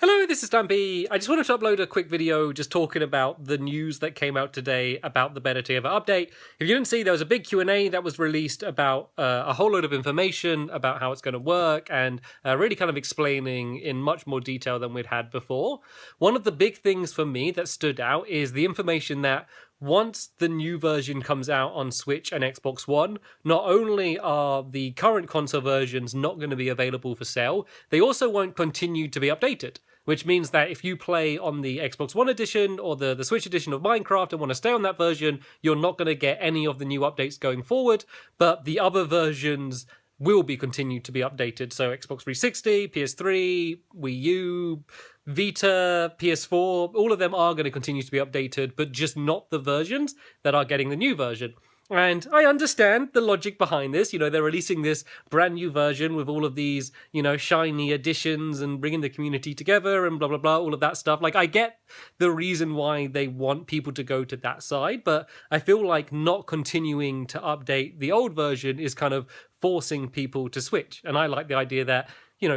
Hello, this is Stampy. I just wanted to upload a quick video just talking about the news that came out today about the Better Together update. If you didn't see, there was a big Q&A that was released about a whole load of information about how it's going to work and really kind of explaining in much more detail than we'd had before. One of the big things for me that stood out is the information that once the new version comes out on Switch and Xbox One, not only are the current console versions not going to be available for sale, they also won't continue to be updated. Which means that if you play on the Xbox One edition or the Switch edition of Minecraft and want to stay on that version, you're not going to get any of the new updates going forward, but the other versions will be continued to be updated. So Xbox 360, PS3, Wii U, Vita, PS4, all of them are going to continue to be updated, but just not the versions that are getting the new version. And I understand the logic behind this. You know, they're releasing this brand new version with all of these, shiny additions and bringing the community together and blah, blah, blah, all of that stuff. Like, I get the reason why they want people to go to that side, but I feel like not continuing to update the old version is kind of forcing people to switch. And I like the idea that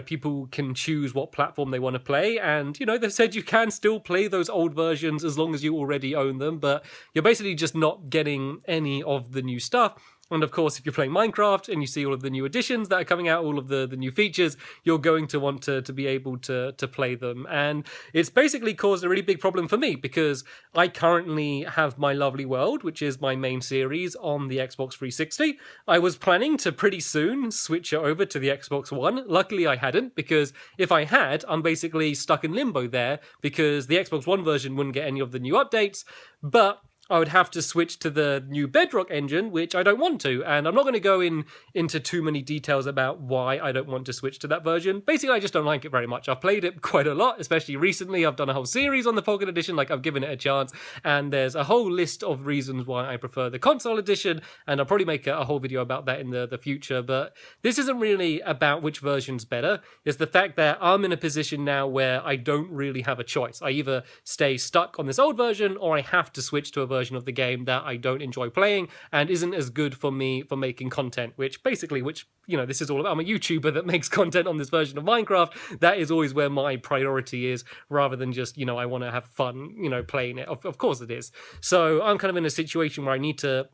people can choose what platform they want to play. And, they've said you can still play those old versions as long as you already own them, but you're basically just not getting any of the new stuff. And of course, if you're playing Minecraft and you see all of the new additions that are coming out, all of the new features, you're going to want to be able to play them. And it's basically caused a really big problem for me because I currently have my lovely world, which is my main series, on the Xbox 360. I was planning to pretty soon switch it over to the Xbox One. Luckily, I hadn't, because if I had, I'm basically stuck in limbo there because the Xbox One version wouldn't get any of the new updates, but I would have to switch to the new Bedrock engine, which I don't want to. And I'm not going to go into too many details about why I don't want to switch to that version. Basically, I just don't like it very much. I've played it quite a lot, especially recently. I've done a whole series on the Pocket Edition, like I've given it a chance. And there's a whole list of reasons why I prefer the console edition. And I'll probably make a whole video about that in the future. But this isn't really about which version's better. It's the fact that I'm in a position now where I don't really have a choice. I either stay stuck on this old version or I have to switch to a version of the game that I don't enjoy playing and isn't as good for me for making content, which this is all about. I'm a YouTuber that makes content on this version of Minecraft. That is always where my priority is, rather than just, I want to have fun, playing it. Of course it is. So I'm kind of in a situation where I need to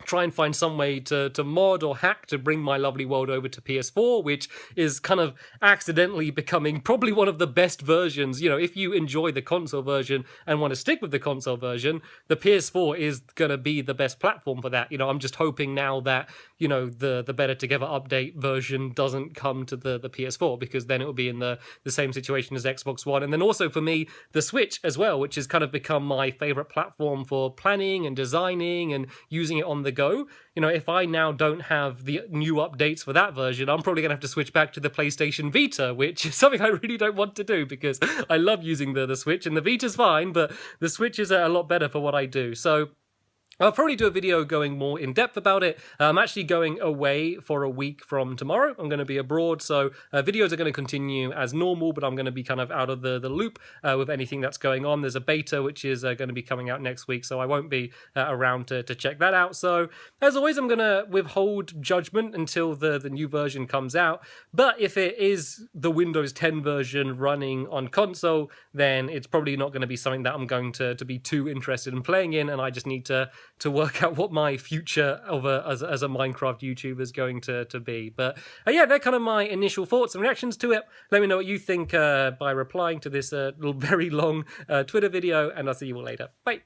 try and find some way to mod or hack to bring my lovely world over to PS4, which is kind of accidentally becoming probably one of the best versions. If you enjoy the console version and want to stick with the console version, the PS4 is going to be the best platform for that. I'm just hoping now that, the Better Together update version doesn't come to the PS4, because then it will be in the same situation as Xbox One. And then also for me, the Switch as well, which has kind of become my favorite platform for planning and designing and using it on the go. If I now don't have the new updates for that version, I'm probably going to have to switch back to the PlayStation Vita, which is something I really don't want to do because I love using the Switch, and the Vita's fine, but the Switch is a lot better for what I do. So I'll probably do a video going more in depth about it. I'm actually going away for a week from tomorrow. I'm going to be abroad, so videos are going to continue as normal, but I'm going to be kind of out of the loop with anything that's going on. There's a beta which is going to be coming out next week, so I won't be around to check that out. So as always, I'm going to withhold judgment until the new version comes out. But if it is the Windows 10 version running on console, then it's probably not going to be something that I'm going to be too interested in playing in, and I just need to work out what my future as a Minecraft YouTuber is going to be. But yeah, they're kind of my initial thoughts and reactions to it. Let me know what you think by replying to this little very long Twitter video, and I'll see you all later. Bye.